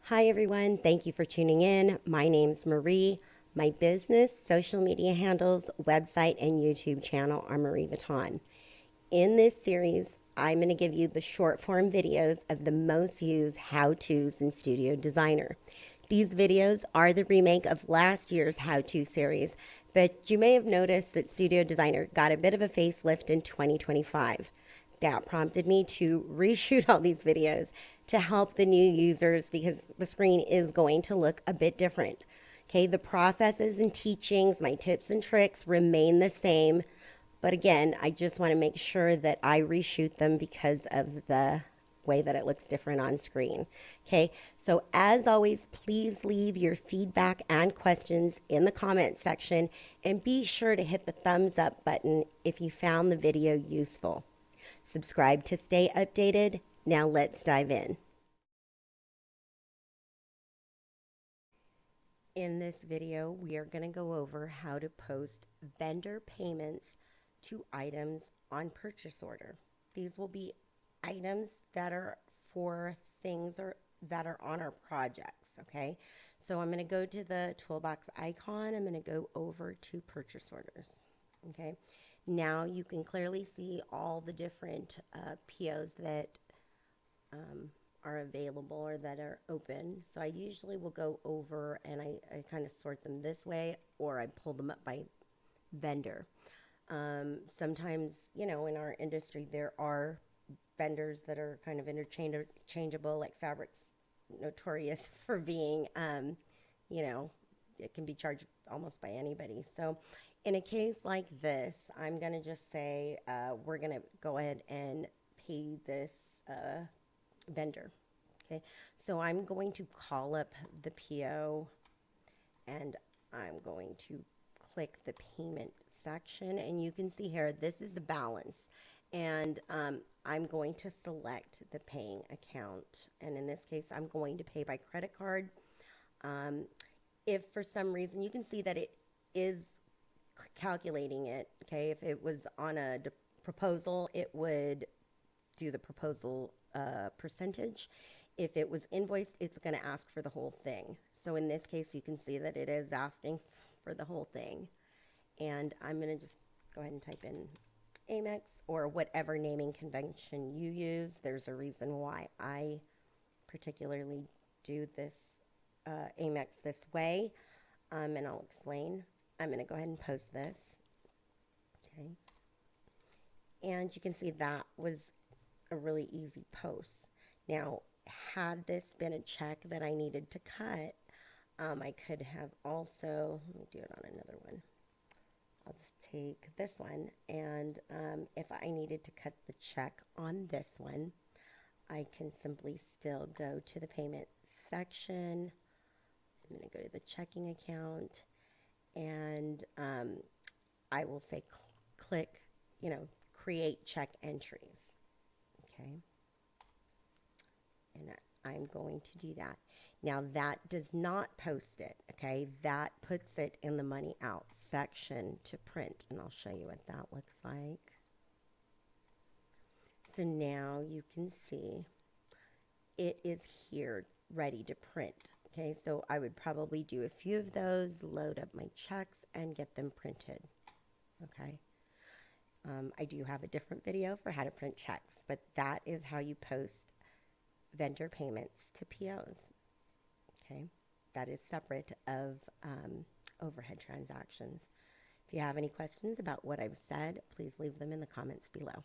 Hi, everyone. Thank you for tuning in. My name's Marie. My business, social media handles, website, and YouTube channel are Mareevuitton. In this series, I'm going to give you the short form videos of the most used how-tos in Studio Designer. These videos are the remake of last year's how-to series, but you may have noticed that Studio Designer got a bit of a facelift in 2025. That prompted me to reshoot all these videos to help the new users because the screen is going to look a bit different. Okay, the processes and teachings, my tips and tricks remain the same. But again, I just want to make sure that I reshoot them because of the way that it looks different on screen. Okay, so as always, please leave your feedback and questions in the comment section and be sure to hit the thumbs up button if you found the video useful. Subscribe to stay updated. Now let's dive in. In this video, we are going to go over how to post vendor payments to items on purchase order. These will be items that are for things that are on our projects, okay? So I'm going to go to the toolbox icon. I'm going to go over to purchase orders, okay? Now you can clearly see all the different POs that are available or that are open. So I usually will go over and I kind of sort them this way, or I pull them up by vendor. Sometimes, in our industry, there are vendors that are kind of interchangeable, like fabrics, notorious for being, it can be charged almost by anybody. So in a case like this, I'm going to just say we're going to go ahead and pay this vendor. Okay, so I'm going to call up the PO and I'm going to click the payment section, and you can see here this is the balance, and I'm going to select the paying account, and in this case I'm going to pay by credit card. If for some reason, you can see that it is calculating it. Okay, if it was on a proposal, it would do the proposal percentage. If it was invoiced, it's going to ask for the whole thing. So in this case, you can see that it is asking for the whole thing. And I'm going to just go ahead and type in Amex or whatever naming convention you use. There's a reason why I particularly do this Amex this way, and I'll explain. I'm going to go ahead and post this. Okay. And you can see that was a really easy post. Now, had this been a check that I needed to cut, I could have also, let me do it on another one. I'll just take this one, and if I needed to cut the check on this one, I can simply still go to the payment section. I'm going to go to the checking account, and I will say click, create check entries. Okay. And I'm going to do that. Now that does not post it, okay? That puts it in the money out section to print, and I'll show you what that looks like. So now you can see it is here ready to print, okay? So I would probably do a few of those, load up my checks, and get them printed, okay? I do have a different video for how to print checks, but that is how you post vendor payments to POs. Okay, that is separate of overhead transactions. If you have any questions about what I've said, please leave them in the comments below.